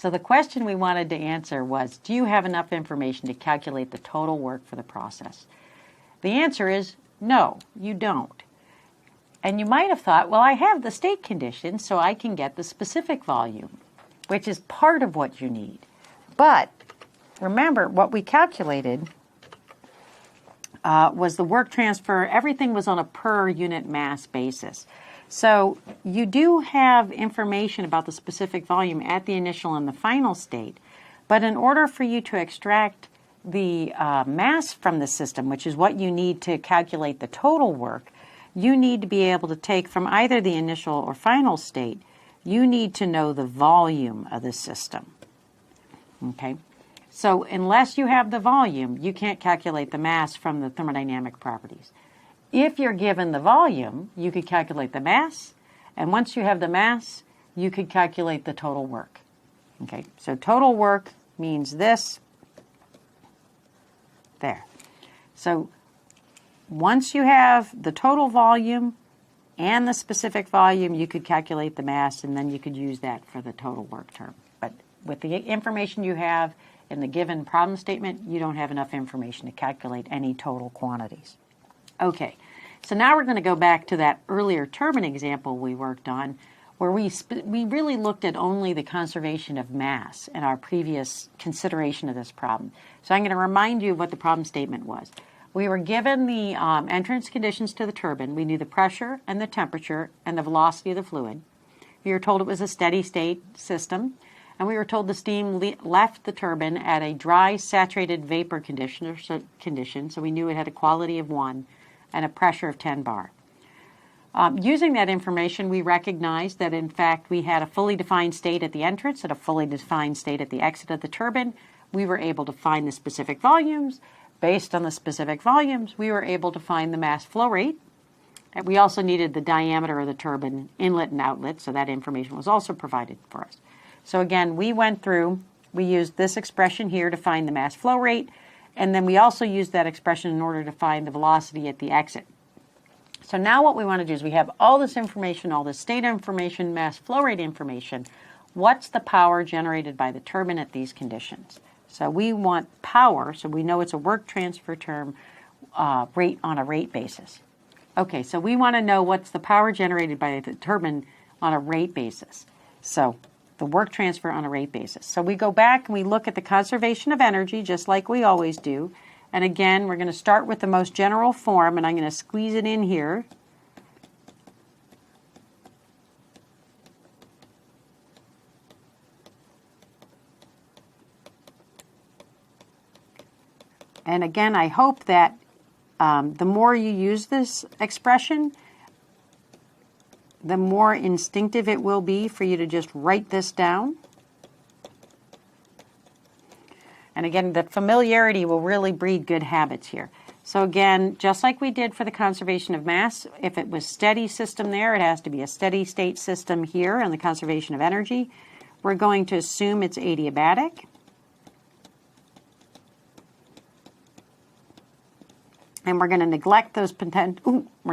So the question we wanted to answer was, do you have enough information to calculate the total work for the process? The answer is no, you don't. And you might have thought, well, I have the state condition, so I can get the specific volume, which is part of what you need. But remember, what we calculated was the work transfer. Everything was on a per unit mass basis. So you do have information about the specific volume at the initial and the final state, but in order for you to extract the mass from the system, which is what you need to calculate the total work, you need to be able to take from either the initial or final state, you need to know the volume of the system. Okay? So unless you have the volume, you can't calculate the mass from the thermodynamic properties. If you're given the volume, you could calculate the mass, and once you have the mass, you could calculate the total work. Okay, so total work means this, there. So once you have the total volume and the specific volume, you could calculate the mass, and then you could use that for the total work term. But with the information you have in the given problem statement, you don't have enough information to calculate any total quantities. Okay, so now we're going to go back to that earlier turbine example we worked on, where we really looked at only the conservation of mass in our previous consideration of this problem. So I'm going to remind you of what the problem statement was. We were given the entrance conditions to the turbine. We knew the pressure and the temperature and the velocity of the fluid. We were told it was a steady state system, and we were told the steam left the turbine at a dry saturated vapor condition, so we knew it had a quality of 1 and a pressure of 10 bar. Using that information, we recognized that in fact we had a fully defined state at the entrance and a fully defined state at the exit of the turbine. We were able to find the specific volumes. Based on the specific volumes, we were able to find the mass flow rate. And we also needed the diameter of the turbine inlet and outlet, so that information was also provided for us. So again, we went through, we used this expression here to find the mass flow rate, and then we also used that expression in order to find the velocity at the exit. So now what we want to do is we have all this information, all this state information, mass flow rate information. What's the power generated by the turbine at these conditions? So we want power, so we know it's a work transfer term rate on a rate basis. Okay, so we want to know what's the power generated by the turbine on a rate basis. So the work transfer on a rate basis. So we go back and we look at the conservation of energy, just like we always do. And again, we're going to start with the most general form, and I'm going to squeeze it in here. And again, I hope that the more you use this expression, the more instinctive it will be for you to just write this down. And again, the familiarity will really breed good habits here. So again, just like we did for the conservation of mass, if it was steady system there, it has to be a steady state system here in the conservation of energy. We're going to assume it's adiabatic. And we're going to neglect those potential. We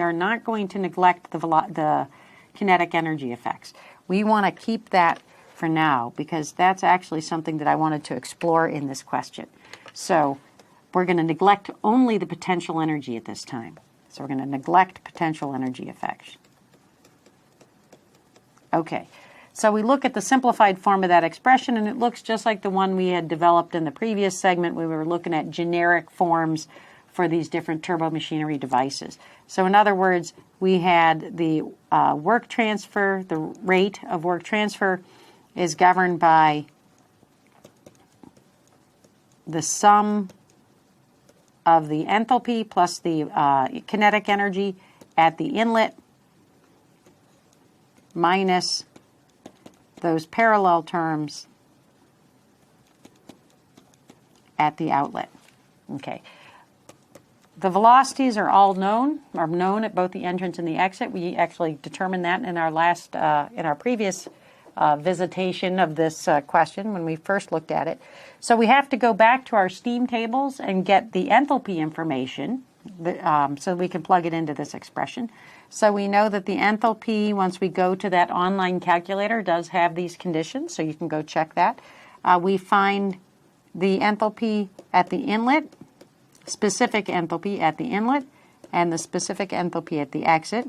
are not going to neglect the kinetic energy effects. We want to keep that for now because that's actually something that I wanted to explore in this question. So we're going to neglect only the potential energy at this time. So we're going to neglect potential energy effects. Okay. So we look at the simplified form of that expression, and it looks just like the one we had developed in the previous segment. We were looking at generic forms for these different turbomachinery devices. So in other words, we had the work transfer, the rate of work transfer is governed by the sum of the enthalpy plus the kinetic energy at the inlet minus those parallel terms at the outlet. Okay. The velocities are all known at both the entrance and the exit. We actually determined that in our previous visitation of this question when we first looked at it. So we have to go back to our steam tables and get the enthalpy information. so we can plug it into this expression. So we know that the enthalpy, once we go to that online calculator, does have these conditions, so you can go check that. We find the enthalpy at the inlet, specific enthalpy at the inlet, and the specific enthalpy at the exit.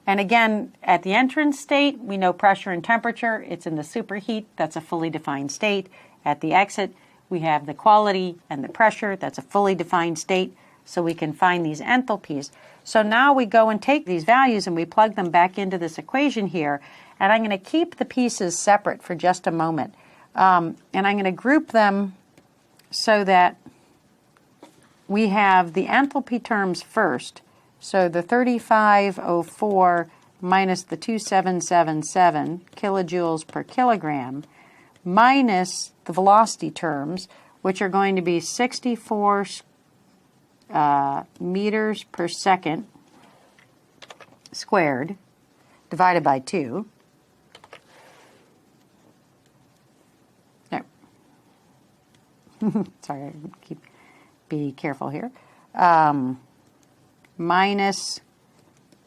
And again, at the entrance state, we know pressure and temperature. It's in the superheat. That's a fully defined state. At the exit, we have the quality and the pressure. That's a fully defined state. So we can find these enthalpies. So now we go and take these values and we plug them back into this equation here. And I'm going to keep the pieces separate for just a moment. And I'm going to group them so that we have the enthalpy terms first. So the 3504 minus the 2777 kilojoules per kilogram minus the velocity terms, which are going to be 64 meters per second squared divided by 2. Sorry, be careful here. Minus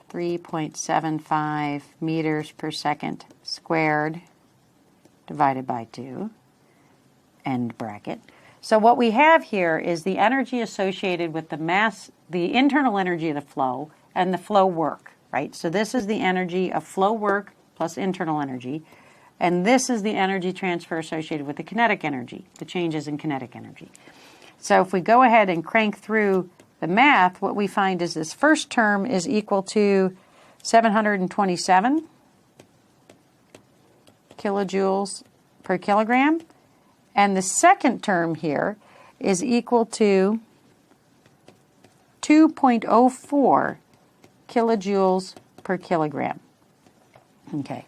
3.75 meters per second squared divided by 2, end bracket. So what we have here is the energy associated with the mass, the internal energy of the flow, and the flow work, right? So this is the energy of flow work plus internal energy, and this is the energy transfer associated with the kinetic energy, the changes in kinetic energy. So if we go ahead and crank through the math, what we find is this first term is equal to 727 kilojoules per kilogram. And the second term here is equal to 2.04 kilojoules per kilogram. Okay.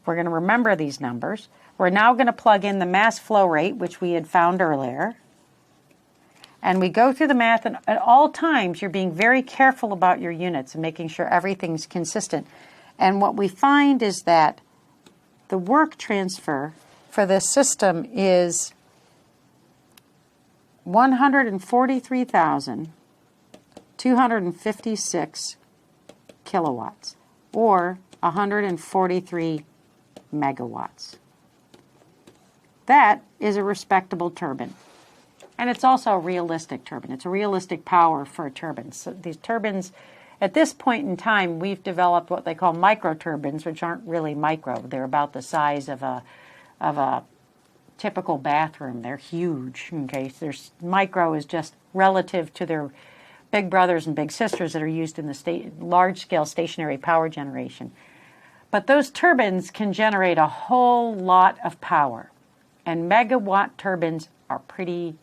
We're going to remember these numbers. We're now going to plug in the mass flow rate, which we had found earlier. And we go through the math, and at all times you're being very careful about your units and making sure everything's consistent. And what we find is that the work transfer for this system is 143,256 kilowatts, or 143 megawatts. That is a respectable turbine. And it's also a realistic turbine. It's a realistic power for a turbine. So these turbines, at this point in time, we've developed what they call micro turbines, which aren't really micro. They're about the size of a typical bathroom. They're huge. Okay, so micro is just relative to their big brothers and big sisters that are used in the large-scale stationary power generation. But those turbines can generate a whole lot of power, and megawatt turbines are pretty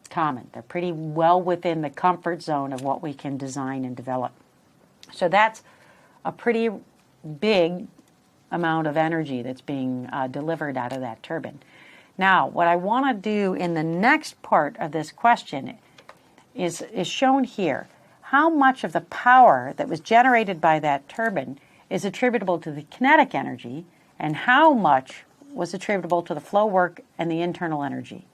common. They're pretty well within the comfort zone of what we can design and develop. So that's a pretty big amount of energy that's being delivered out of that turbine. Now, what I want to do in the next part of this question is shown here. How much of the power that was generated by that turbine is attributable to the kinetic energy, and how much was attributable to the flow work and the internal energy?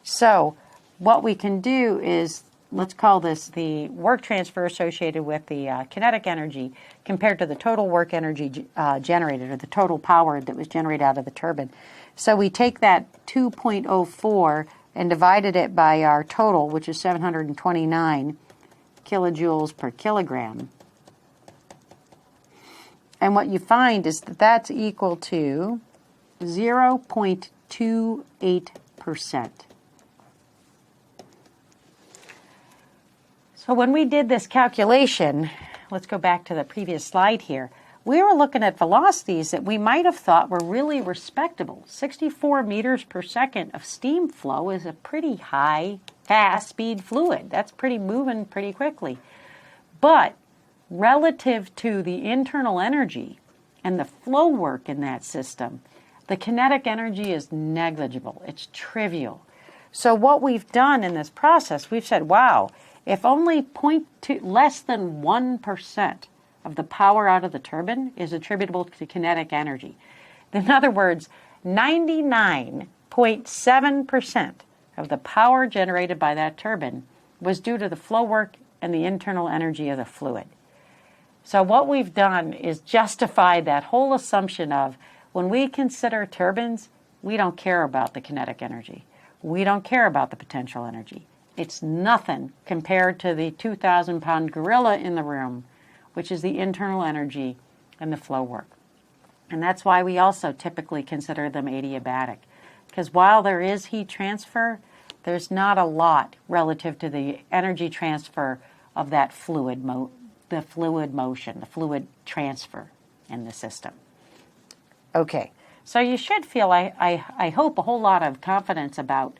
So what we can do is, let's call this the work transfer associated with the kinetic energy compared to the total work energy generated, or the total power that was generated out of the turbine. So we take that 2.04 and divided it by our total, which is 729 kilojoules per kilogram. And what you find is that that's equal to 0.28%. So when we did this calculation, let's go back to the previous slide here, we were looking at velocities that we might have thought were really respectable. 64 meters per second of steam flow is a pretty high, fast speed fluid. That's pretty moving pretty quickly. But relative to the internal energy and the flow work in that system, the kinetic energy is negligible. It's trivial. So what we've done in this process, we've said, wow, if only less than 1% of the power out of the turbine is attributable to kinetic energy. In other words, 99.7% of the power generated by that turbine was due to the flow work and the internal energy of the fluid. So what we've done is justify that whole assumption of when we consider turbines, we don't care about the kinetic energy. We don't care about the potential energy. It's nothing compared to the 2,000-pound gorilla in the room, which is the internal energy and the flow work. And that's why we also typically consider them adiabatic. Because while there is heat transfer, there's not a lot relative to the energy transfer of that fluid motion, the fluid transfer in the system. Okay, so you should feel, I hope, a whole lot of confidence about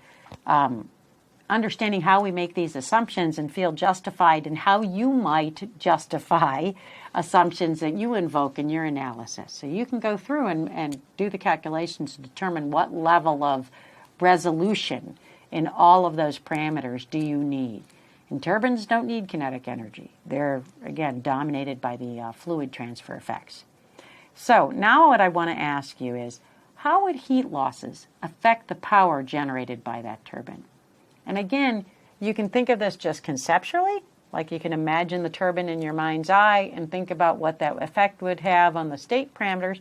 understanding how we make these assumptions and feel justified in how you might justify assumptions that you invoke in your analysis. So you can go through and do the calculations to determine what level of resolution in all of those parameters do you need. And turbines don't need kinetic energy. They're, again, dominated by the fluid transfer effects. So now what I want to ask you is, how would heat losses affect the power generated by that turbine? And again, you can think of this just conceptually, like you can imagine the turbine in your mind's eye and think about what that effect would have on the state parameters,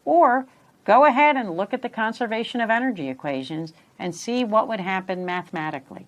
or go ahead and look at the conservation of energy equations and see what would happen mathematically.